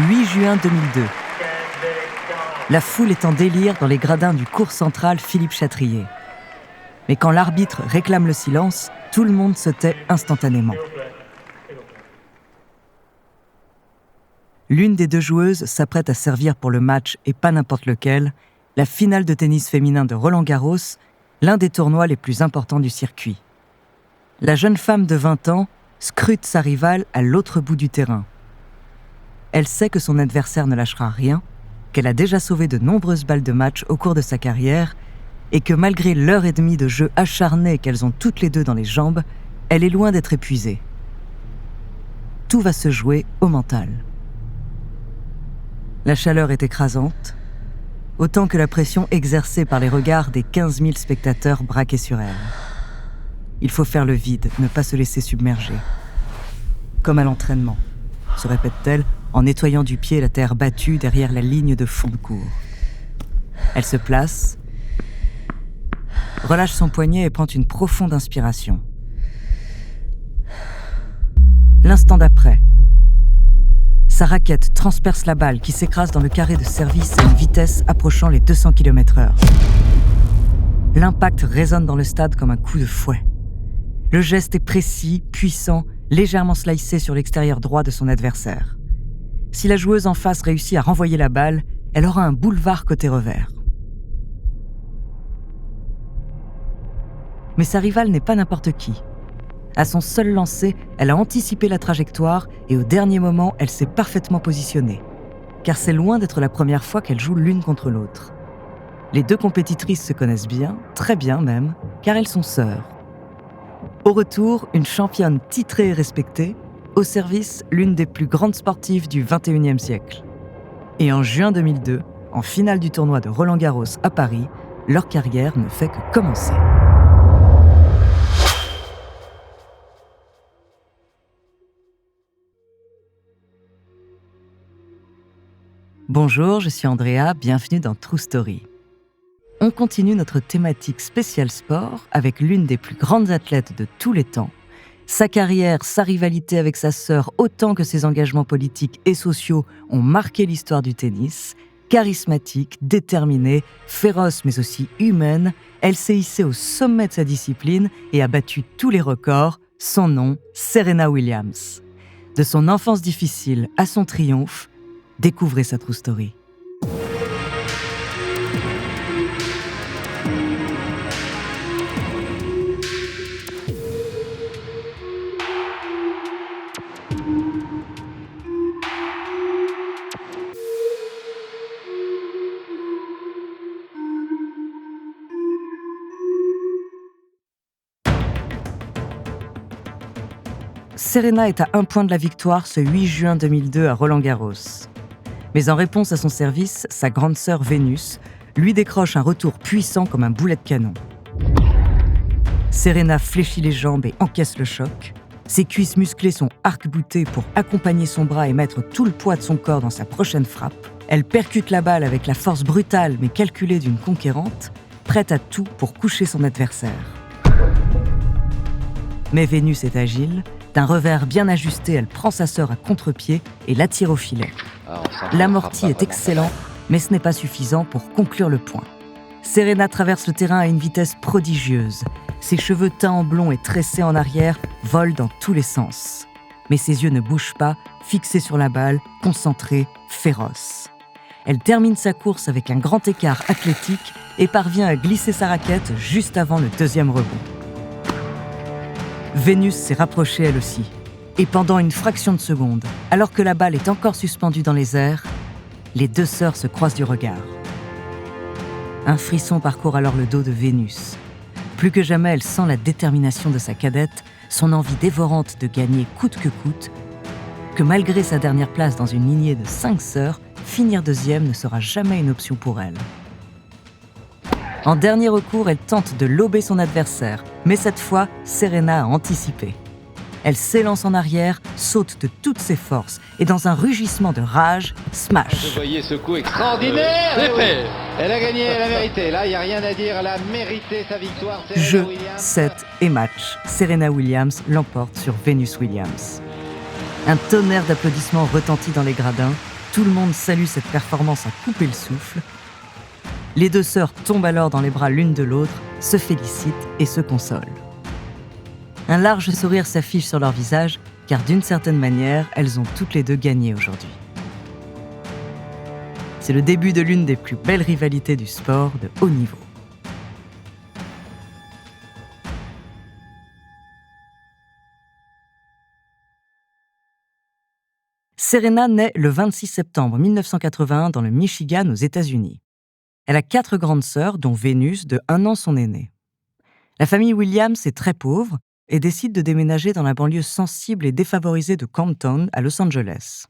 8 juin 2002. La foule est en délire dans les gradins du cours central Philippe Chatrier. Mais quand l'arbitre réclame le silence, tout le monde se tait instantanément. L'une des deux joueuses s'apprête à servir pour le match, et pas n'importe lequel, la finale de tennis féminin de Roland-Garros, l'un des tournois les plus importants du circuit. La jeune femme de 20 ans scrute sa rivale à l'autre bout du terrain. Elle sait que son adversaire ne lâchera rien, qu'elle a déjà sauvé de nombreuses balles de match au cours de sa carrière et que malgré l'heure et demie de jeu acharné qu'elles ont toutes les deux dans les jambes, elle est loin d'être épuisée. Tout va se jouer au mental. La chaleur est écrasante, autant que la pression exercée par les regards des 15 000 spectateurs braqués sur elle. Il faut faire le vide, ne pas se laisser submerger. Comme à l'entraînement, se répète-t-elle en nettoyant du pied la terre battue derrière la ligne de fond de cours. Elle se place, relâche son poignet et prend une profonde inspiration. L'instant d'après, sa raquette transperce la balle qui s'écrase dans le carré de service à une vitesse approchant les 200 km/h. L'impact résonne dans le stade comme un coup de fouet. Le geste est précis, puissant, légèrement slicé sur l'extérieur droit de son adversaire. Si la joueuse en face réussit à renvoyer la balle, elle aura un boulevard côté revers. Mais sa rivale n'est pas n'importe qui. À son seul lancer, elle a anticipé la trajectoire et au dernier moment, elle s'est parfaitement positionnée. Car c'est loin d'être la première fois qu'elles jouent l'une contre l'autre. Les deux compétitrices se connaissent bien, très bien même, car elles sont sœurs. Au retour, une championne titrée et respectée, au service, l'une des plus grandes sportives du XXIe siècle. Et en juin 2002, en finale du tournoi de Roland-Garros à Paris, leur carrière ne fait que commencer. Bonjour, je suis Andrea, bienvenue dans True Story. On continue notre thématique spéciale sport avec l'une des plus grandes athlètes de tous les temps. Sa carrière, sa rivalité avec sa sœur, autant que ses engagements politiques et sociaux ont marqué l'histoire du tennis. Charismatique, déterminée, féroce mais aussi humaine, elle s'est hissée au sommet de sa discipline et a battu tous les records. Son nom, Serena Williams. De son enfance difficile à son triomphe, découvrez sa True Story. Serena est à 1 point de la victoire ce 8 juin 2002 à Roland-Garros. Mais en réponse à son service, sa grande sœur Vénus lui décroche un retour puissant comme un boulet de canon. Serena fléchit les jambes et encaisse le choc. Ses cuisses musclées sont arc-boutées pour accompagner son bras et mettre tout le poids de son corps dans sa prochaine frappe. Elle percute la balle avec la force brutale mais calculée d'une conquérante, prête à tout pour coucher son adversaire. Mais Vénus est agile. D'un revers bien ajusté, elle prend sa sœur à contre-pied et l'attire au filet. L'amorti est excellent, mais ce n'est pas suffisant pour conclure le point. Serena traverse le terrain à une vitesse prodigieuse. Ses cheveux teints en blond et tressés en arrière volent dans tous les sens. Mais ses yeux ne bougent pas, fixés sur la balle, concentrés, féroces. Elle termine sa course avec un grand écart athlétique et parvient à glisser sa raquette juste avant le deuxième rebond. Vénus s'est rapprochée elle aussi. Et pendant une fraction de seconde, alors que la balle est encore suspendue dans les airs, les deux sœurs se croisent du regard. Un frisson parcourt alors le dos de Vénus. Plus que jamais, elle sent la détermination de sa cadette, son envie dévorante de gagner coûte que coûte, que malgré sa dernière place dans une lignée de 5 sœurs, finir deuxième ne sera jamais une option pour elle. En dernier recours, elle tente de lober son adversaire, mais cette fois, Serena a anticipé. Elle s'élance en arrière, saute de toutes ses forces et dans un rugissement de rage, smash. Vous voyez ce coup extraordinaire. Oui. Elle a gagné, elle a mérité. Là, il n'y a rien à dire, elle a mérité sa victoire. Jeu, set et match. Serena Williams l'emporte sur Venus Williams. Un tonnerre d'applaudissements retentit dans les gradins Tout le monde salue cette performance à couper le souffle. Les deux sœurs tombent alors dans les bras l'une de l'autre, se félicitent et se consolent. Un large sourire s'affiche sur leur visage, car d'une certaine manière, elles ont toutes les deux gagné aujourd'hui. C'est le début de l'une des plus belles rivalités du sport de haut niveau. Serena naît le 26 septembre 1981 dans le Michigan aux États-Unis. Elle a 4 grandes sœurs, dont Vénus, de 1 an son aînée. La famille Williams est très pauvre et décide de déménager dans la banlieue sensible et défavorisée de Compton, à Los Angeles.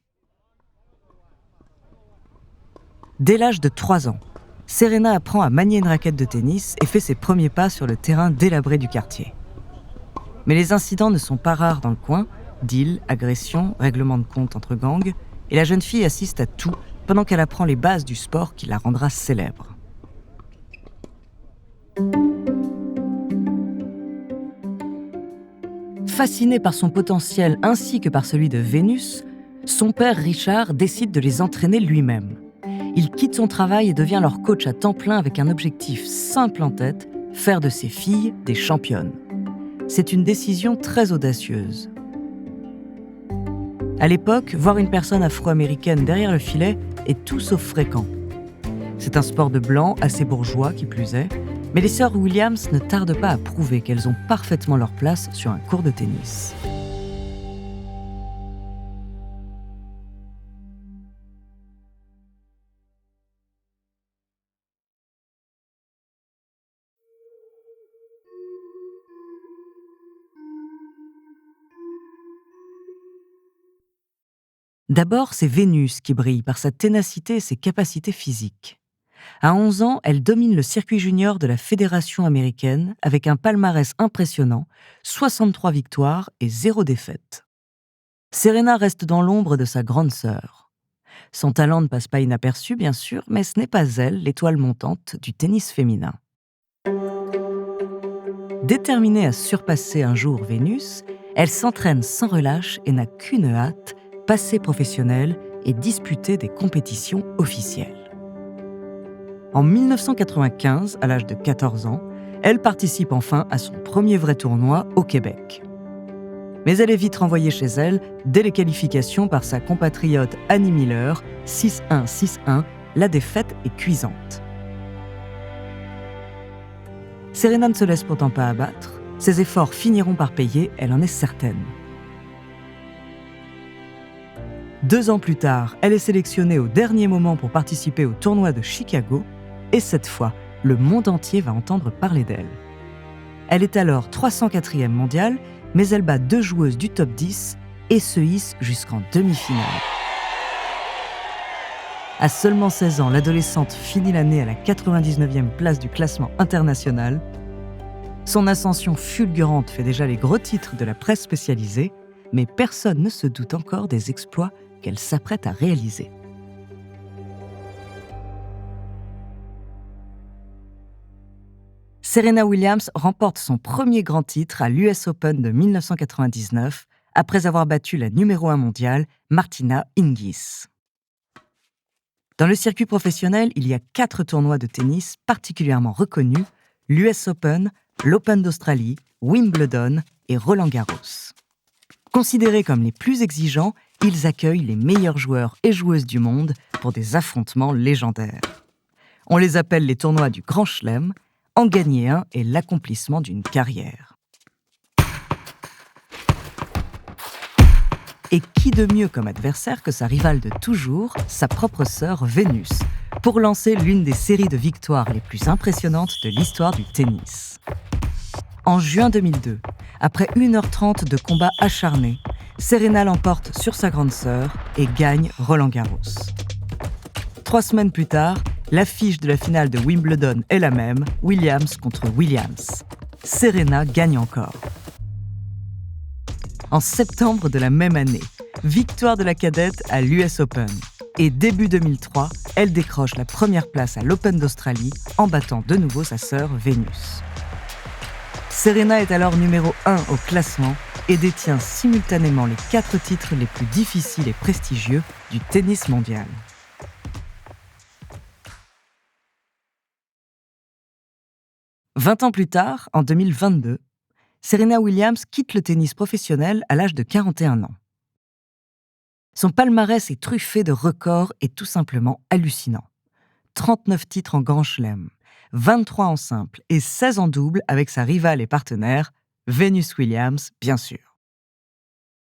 Dès l'âge de 3 ans, Serena apprend à manier une raquette de tennis et fait ses premiers pas sur le terrain délabré du quartier. Mais les incidents ne sont pas rares dans le coin, deals, agressions, règlements de compte entre gangs, et la jeune fille assiste à tout pendant qu'elle apprend les bases du sport qui la rendra célèbre. Fasciné par son potentiel ainsi que par celui de Vénus, son père Richard décide de les entraîner lui-même. Il quitte son travail et devient leur coach à temps plein avec un objectif simple en tête, faire de ses filles des championnes. C'est une décision très audacieuse. À l'époque, voir une personne afro-américaine derrière le filet est tout sauf fréquent. C'est un sport de blanc assez bourgeois qui plus est, mais les sœurs Williams ne tardent pas à prouver qu'elles ont parfaitement leur place sur un court de tennis. D'abord, c'est Vénus qui brille par sa ténacité et ses capacités physiques. À 11 ans, elle domine le circuit junior de la Fédération américaine avec un palmarès impressionnant, 63 victoires et 0 défaite. Serena reste dans l'ombre de sa grande sœur. Son talent ne passe pas inaperçu, bien sûr, mais ce n'est pas elle, l'étoile montante du tennis féminin. Déterminée à surpasser un jour Vénus, elle s'entraîne sans relâche et n'a qu'une hâte, passer professionnelle et disputer des compétitions officielles. En 1995, à l'âge de 14 ans, elle participe enfin à son premier vrai tournoi au Québec. Mais elle est vite renvoyée chez elle dès les qualifications par sa compatriote Annie Miller, 6-1, 6-1, la défaite est cuisante. Serena ne se laisse pourtant pas abattre, ses efforts finiront par payer, elle en est certaine. 2 ans plus tard, elle est sélectionnée au dernier moment pour participer au tournoi de Chicago, et cette fois, le monde entier va entendre parler d'elle. Elle est alors 304e mondiale, mais elle bat 2 joueuses du top 10 et se hisse jusqu'en demi-finale. À seulement 16 ans, l'adolescente finit l'année à la 99e place du classement international. Son ascension fulgurante fait déjà les gros titres de la presse spécialisée, mais personne ne se doute encore des exploits qu'elle s'apprête à réaliser. Serena Williams remporte son premier grand titre à l'US Open de 1999 après avoir battu la numéro 1 mondiale, Martina Hingis. Dans le circuit professionnel, il y a 4 tournois de tennis particulièrement reconnus, l'US Open, l'Open d'Australie, Wimbledon et Roland-Garros. Considérés comme les plus exigeants, ils accueillent les meilleurs joueurs et joueuses du monde pour des affrontements légendaires. On les appelle les tournois du Grand Chelem. En gagner un est l'accomplissement d'une carrière. Et qui de mieux comme adversaire que sa rivale de toujours, sa propre sœur Vénus, pour lancer l'une des séries de victoires les plus impressionnantes de l'histoire du tennis. En juin 2002, après 1h30 de combat acharné, Serena l'emporte sur sa grande sœur et gagne Roland-Garros. 3 semaines plus tard, l'affiche de la finale de Wimbledon est la même, Williams contre Williams. Serena gagne encore. En septembre de la même année, victoire de la cadette à l'US Open. Et début 2003, elle décroche la première place à l'Open d'Australie en battant de nouveau sa sœur Vénus. Serena est alors numéro 1 au classement et détient simultanément les 4 titres les plus difficiles et prestigieux du tennis mondial. « 20 ans plus tard, en 2022, Serena Williams quitte le tennis professionnel à l'âge de 41 ans. Son palmarès est truffé de records et tout simplement hallucinant. 39 titres en Grand Chelem, 23 en simple et 16 en double avec sa rivale et partenaire, Venus Williams, bien sûr.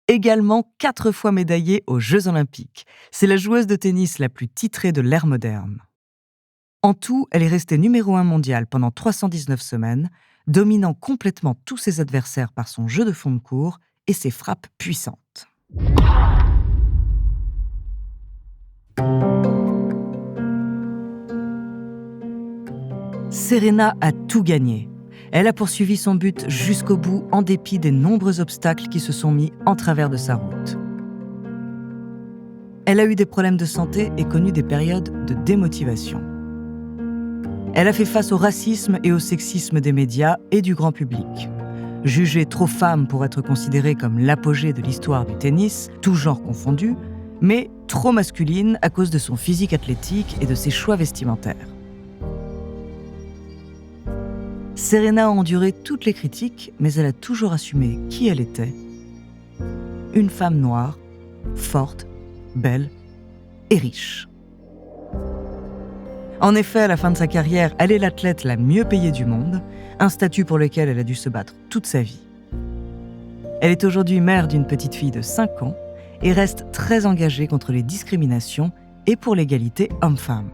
Également 4 fois médaillée aux Jeux Olympiques. C'est la joueuse de tennis la plus titrée de l'ère moderne. En tout, elle est restée numéro 1 mondial pendant 319 semaines, dominant complètement tous ses adversaires par son jeu de fond de court et ses frappes puissantes. Serena a tout gagné. Elle a poursuivi son but jusqu'au bout en dépit des nombreux obstacles qui se sont mis en travers de sa route. Elle a eu des problèmes de santé et connu des périodes de démotivation. Elle a fait face au racisme et au sexisme des médias et du grand public. Jugée trop femme pour être considérée comme l'apogée de l'histoire du tennis, tous genres confondus, mais trop masculine à cause de son physique athlétique et de ses choix vestimentaires. Serena a enduré toutes les critiques, mais elle a toujours assumé qui elle était. Une femme noire, forte, belle et riche. En effet, à la fin de sa carrière, elle est l'athlète la mieux payée du monde, un statut pour lequel elle a dû se battre toute sa vie. Elle est aujourd'hui mère d'une petite fille de 5 ans et reste très engagée contre les discriminations et pour l'égalité homme-femme.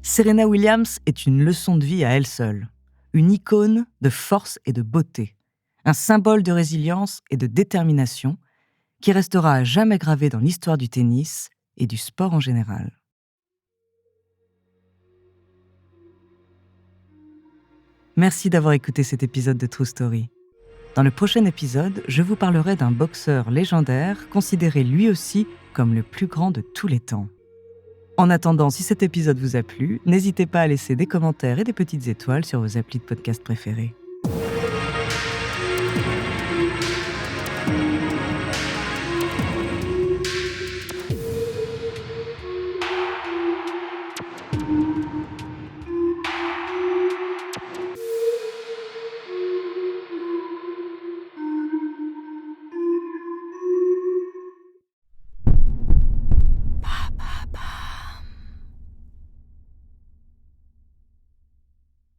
Serena Williams est une leçon de vie à elle seule, une icône de force et de beauté, un symbole de résilience et de détermination qui restera à jamais gravé dans l'histoire du tennis et du sport en général. Merci d'avoir écouté cet épisode de True Story. Dans le prochain épisode, je vous parlerai d'un boxeur légendaire considéré lui aussi comme le plus grand de tous les temps. En attendant, si cet épisode vous a plu, n'hésitez pas à laisser des commentaires et des petites étoiles sur vos applis de podcast préférés.